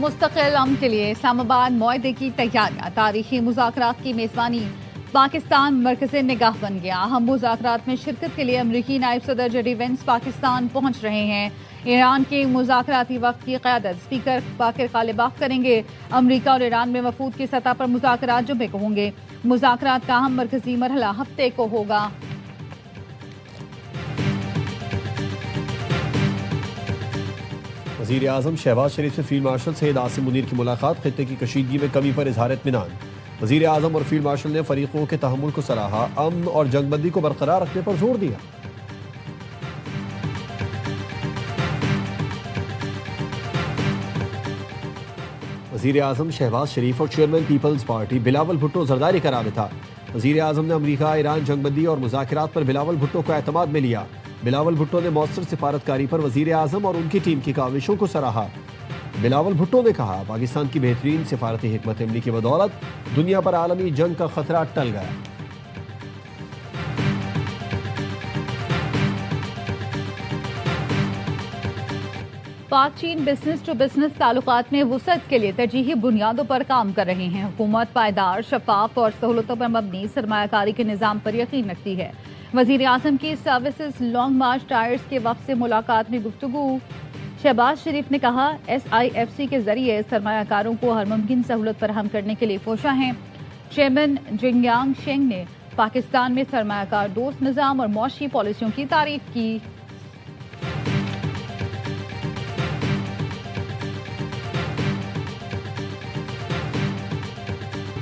مستقل امن کے لیے اسلام آباد معاہدے کی تیاریاں، تاریخی مذاکرات کی میزبانی، پاکستان مرکز نگاہ بن گیا۔ اہم مذاکرات میں شرکت کے لیے امریکی نائب صدر جے ڈی وینس پاکستان پہنچ رہے ہیں۔ ایران کے مذاکراتی وقت کی قیادت اسپیکر باقر غالباف کریں گے۔ امریکہ اور ایران میں وفود کی سطح پر مذاکرات جمعے کو ہوں گے۔ مذاکرات کا اہم مرکزی مرحلہ ہفتے کو ہوگا۔ وزیر اعظم شہباز شریف سے فیلڈ مارشل سید عاصم منیر کی ملاقات، خطے کی کشیدگی میں کمی پر اظہار اطمینان۔ وزیر اعظم اور فیلڈ مارشل نے فریقوں کے تحمل کو سراہا، امن اور جنگ بندی کو برقرار رکھنے پر زور دیا۔ وزیر اعظم شہباز شریف اور chairman peoples party Bilawal Bhutto Zardari کا رابطہ۔ وزیر اعظم نے امریکہ ایران جنگ بندی اور مذاکرات پر بلاول بھٹو کو اعتماد میں لیا۔ بلاول بھٹو نے مؤثر سفارتکاری پر وزیر اعظم اور ان کی ٹیم کی کاوشوں کو سراہا۔ بلاول بھٹو نے کہا، پاکستان کی بہترین سفارتی حکمت عملی کی بدولت دنیا پر عالمی جنگ کا خطرہ ٹل گیا۔ پاک چین بزنس ٹو بزنس تعلقات میں وسعت کے لیے ترجیحی بنیادوں پر کام کر رہے ہیں۔ حکومت پائیدار، شفاف اور سہولتوں پر مبنی سرمایہ کاری کے نظام پر یقین رکھتی ہے۔ وزیر اعظم کی سروسز لانگ مارچ ٹائرز کے وفد سے ملاقات میں گفتگو۔ شہباز شریف نے کہا، SIFC کے ذریعے سرمایہ کاروں کو ہر ممکن سہولت فراہم کرنے کے لیے کوشاں ہیں۔ چیئرمین جنگیانگ شینگ نے پاکستان میں سرمایہ کار دوست نظام اور معاشی پالیسیوں کی تعریف کی۔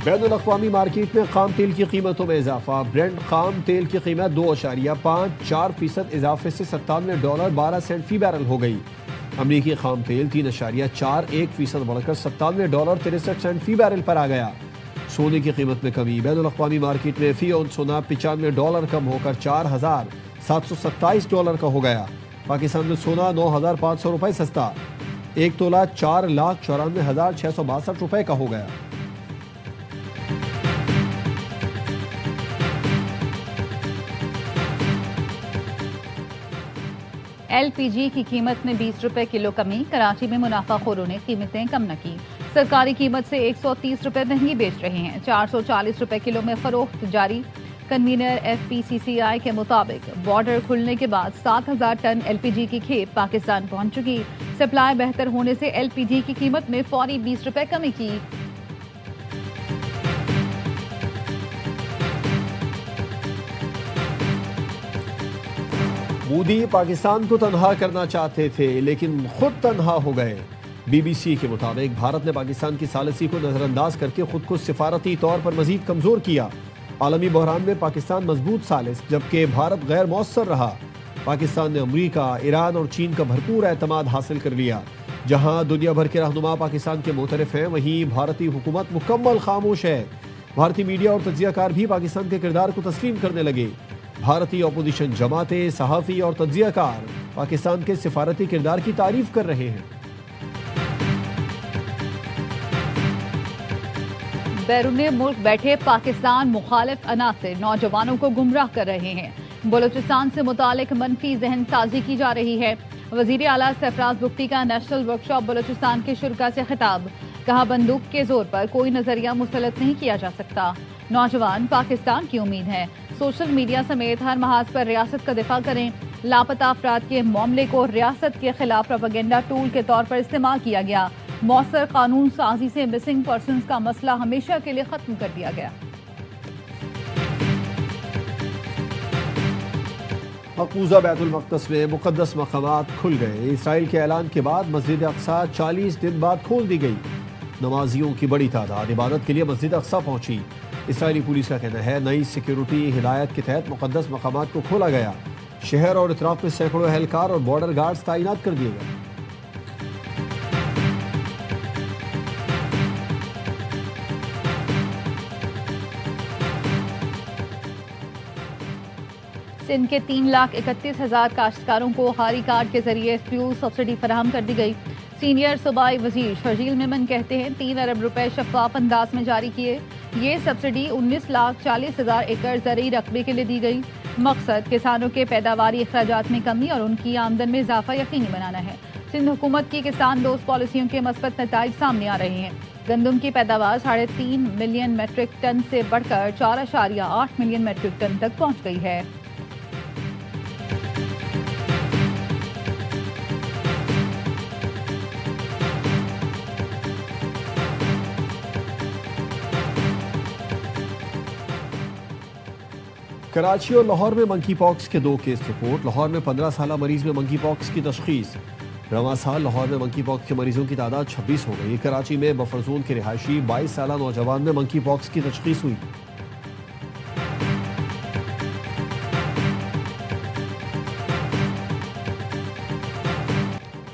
بین الاقوامی مارکیٹ میں خام تیل کی قیمتوں میں اضافہ۔ برنٹ خام تیل کی قیمت 2.54% اضافے سے $97.12 فی بیرل ہو گئی۔ امریکی خام تیل 3.41% بڑھ کر $97.63 فی بیرل پر آ گیا۔ سونے کی قیمت میں کمی۔ بین الاقوامی مارکیٹ میں فی اونس سونا $95 کم ہو کر $4,727 کا ہو گیا۔ پاکستان میں سونا $9,500 سستا، 1 تولہ $4,94,662 کا ہو گیا۔ LPG کی قیمت میں 20 روپے کلو کمی۔ کراچی میں منافع خوروں نے قیمتیں کم نہ کی، سرکاری قیمت سے 130 روپے مہنگی بیچ رہے ہیں۔ 440 روپے کلو میں فروخت جاری۔ کنوینر FPCCI کے مطابق بارڈر کھلنے کے بعد 7,000 ٹن LPG کی کھیپ پاکستان پہنچ چکی۔ سپلائی بہتر ہونے سے LPG کی قیمت میں فوری 20 روپے کمی کی۔ مودی پاکستان کو تنہا کرنا چاہتے تھے لیکن خود تنہا ہو گئے۔ BBC کے مطابق بھارت نے پاکستان کی ثالثی کو نظر انداز کر کے خود کو سفارتی طور پر مزید کمزور کیا۔ عالمی بحران میں پاکستان مضبوط ثالث جبکہ بھارت غیر مؤثر رہا۔ پاکستان نے امریکہ، ایران اور چین کا بھرپور اعتماد حاصل کر لیا۔ جہاں دنیا بھر کے رہنما پاکستان کے معترف ہیں، وہیں بھارتی حکومت مکمل خاموش ہے۔ بھارتی میڈیا اور تجزیہ کار بھی پاکستان کے کردار کو تسلیم کرنے لگے۔ بھارتی اپوزیشن جماعتیں، صحافی اور تجزیہ کار پاکستان کے سفارتی کردار کی تعریف کر رہے ہیں۔ بیرون ملک بیٹھے پاکستان مخالف عناصر نوجوانوں کو گمراہ کر رہے ہیں۔ بلوچستان سے متعلق منفی ذہن سازی کی جا رہی ہے۔ وزیر اعلیٰ سرفراز بگٹی کا نیشنل ورکشاپ بلوچستان کے شرکاء سے خطاب۔ کہا، بندوق کے زور پر کوئی نظریہ مسلط نہیں کیا جا سکتا۔ نوجوان پاکستان کی امید ہیں۔ سوشل میڈیا سمیت ہر محاذ پر ریاست کا دفاع کریں۔ لاپتہ افراد کے معاملے کو ریاست کے خلاف پروپیگنڈا ٹول کے طور پر استعمال کیا گیا۔ مؤثر قانون سازی سے مسنگ پرسنز کا مسئلہ ہمیشہ کے لیے ختم کر دیا گیا۔ مقبوضہ بیت المقدس میں مقدس مقامات کھل گئے۔ اسرائیل کے اعلان کے بعد مسجد اقصی 40 دن بعد کھول دی گئی۔ نمازیوں کی بڑی تعداد عبادت کے لیے مسجد اقصی پہنچی۔ اسرائیلی پولیس کا کہنا ہے، نئی سیکیورٹی ہدایت کے تحت مقدس مقامات کو کھولا گیا۔ شہر اور اطراف میں سینکڑوں اہلکار اور بارڈر گارڈز تعینات کر دیے گئے۔ سندھ کے 3,31,000 کاشتکاروں کو ہاری کارڈ کے ذریعے فیول سبسڈی فراہم کر دی گئی۔ سینئر صوبائی وزیر شرجیل میمن کہتے ہیں، 3 ارب روپے شفاف انداز میں جاری کیے۔ یہ سبسڈی 19,40,000 ایکڑ زرعی رقبے کے لیے دی گئی۔ مقصد کسانوں کے پیداواری اخراجات میں کمی اور ان کی آمدن میں اضافہ یقینی بنانا ہے۔ سندھ حکومت کی کسان دوست پالیسیوں کے مثبت نتائج سامنے آ رہے ہیں۔ گندم کی پیداوار 3.5 ملین میٹرک ٹن سے بڑھ کر 4.8 ملین میٹرک ٹن تک پہنچ گئی ہے۔ کراچی اور لاہور میں منکی پاکس کے 2 کیس رپورٹ۔ لاہور میں 15 سالہ مریض میں منکی پاکس کی تشخیص۔ رواں سال لاہور میں منکی پاکس کے مریضوں کی تعداد 26 ہو گئی۔ کراچی میں بفر زون کے رہائشی 22 سالہ نوجوان میں منکی پاکس کی تشخیص ہوئی۔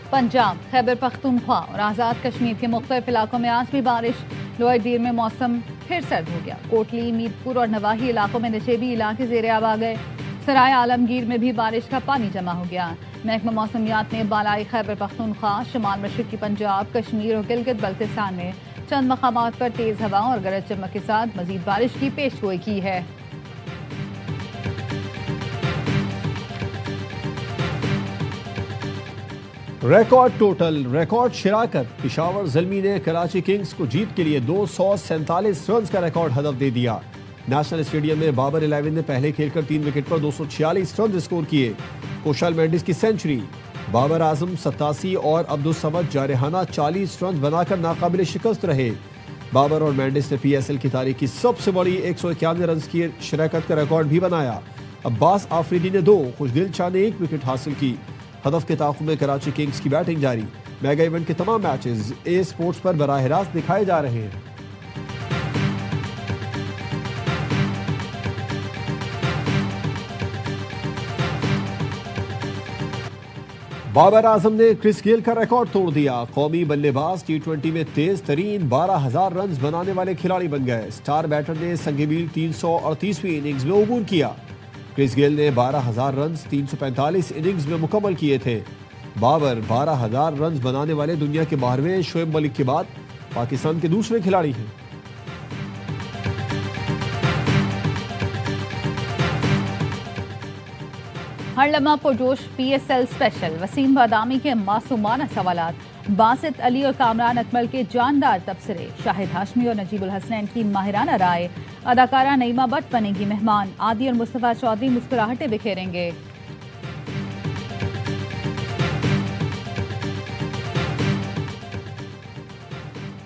پنجاب، خیبر پختونخوا اور آزاد کشمیر کے مختلف علاقوں میں آج بھی بارش۔ لوئر دیر میں موسم پھر سرد ہو گیا۔ کوٹلی، میرپور اور نواحی علاقوں میں نشیبی علاقے زیر آب آ گئے۔ سرائے عالمگیر میں بھی بارش کا پانی جمع ہو گیا۔ محکمہ موسمیات نے بالائی خیبر پختونخوا، شمال مشرقی پنجاب، کشمیر اور گلگت بلتستان میں چند مقامات پر تیز ہواؤں اور گرج چمک کے ساتھ مزید بارش کی پیش گوئی کی ہے۔ ریکارڈ ٹوٹل، ریکارڈ شراکت۔ پشاور زلمی نے کراچی کنگز کو جیت کے لیے 247 رنز کا ریکارڈ ہدف دے دیا۔ نیشنل اسٹیڈیم میں بابر 11 نے پہلے کھیل کر 3 وکٹ پر 246 رنز اسکور کیے۔ کوشل مینڈس کی سینچری، بابر اعظم 87 اور عبدالصمد جارحانہ 40 رنز بنا کر ناقابل شکست رہے۔ بابر اور مینڈس نے پی ایس ایل کی تاریخ کی سب سے بڑی 191 رنز کی شراکت کا ریکارڈ بھی بنایا۔ عباس آفریدی نے 2، خوشدل شاہ نے 1 وکٹ حاصل کی۔ ہدف کے تعاقب میں کراچی کنگز کی بیٹنگ جاری۔ میگا ایونٹ کے تمام میچز اے اسپورٹس پر براہ راست دکھائے جا رہے ہیں۔ بابر اعظم نے کرس گیل کا ریکارڈ توڑ دیا۔ قومی بلے باز T20 میں تیز ترین 12,000 رنز بنانے والے کھلاڑی بن گئے۔ سٹار بیٹر نے سنگ میل 338ویں اننگز میں عبور کیا۔ کرس گیل نے 12,000 رنز 345 اننگز میں مکمل کیے تھے۔ بابر 12,000 رنز بنانے والے دنیا کے 12ویں شعیب ملک کے بعد پاکستان کے دوسرے کھلاڑی ہیں۔ ہر لمحہ پرجوش P S L special, Wasim Badami کے معصومانہ سوالات، باسط علی اور کامران اکمل کے جاندار تبصرے، شاہد ہاشمی اور نجیب الحسنین کی ماہرانہ رائے، اداکارہ نعیمہ بٹ بنے گی مہمان، عادی اور مصطفیٰ چودھری مسکراہٹیں بکھیریں گے۔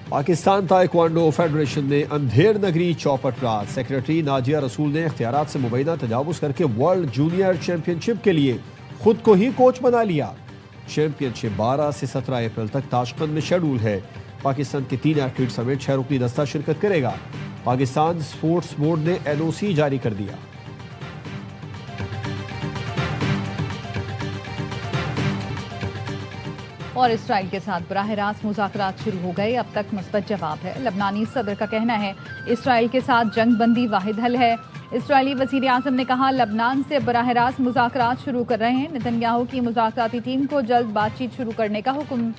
پاکستان تائیکوانڈو فیڈریشن نے اندھیر نگری چوپٹ رات۔ سیکرٹری ناجیہ رسول نے اختیارات سے مبینہ تجاوز کر کے ورلڈ جونیئر چیمپئن شپ کے لیے خود کو ہی کوچ بنا لیا۔ چیمپئن شپ 12 سے 17 اپریل تک تاشقند میں شیڈول ہے۔ پاکستان کے 3 ایتھلیٹ سمیت 6 رکنی دستہ شرکت کرے گا۔ پاکستان اسپورٹس بورڈ نے NOC جاری کر دیا۔ اور اسرائیل کے ساتھ براہ راست مذاکرات شروع ہو گئے، اب تک مثبت جواب ہے۔ لبنانی صدر کا کہنا ہے اسرائیل کے ساتھ جنگ بندی واحد حل ہے۔ اسرائیلی وزیر اعظم نے کہا لبنان سے براہ راست مذاکرات شروع کر رہے ہیں۔ نتن یاہو کی مذاکراتی ٹیم کو جلد بات چیت شروع کرنے کا حکم۔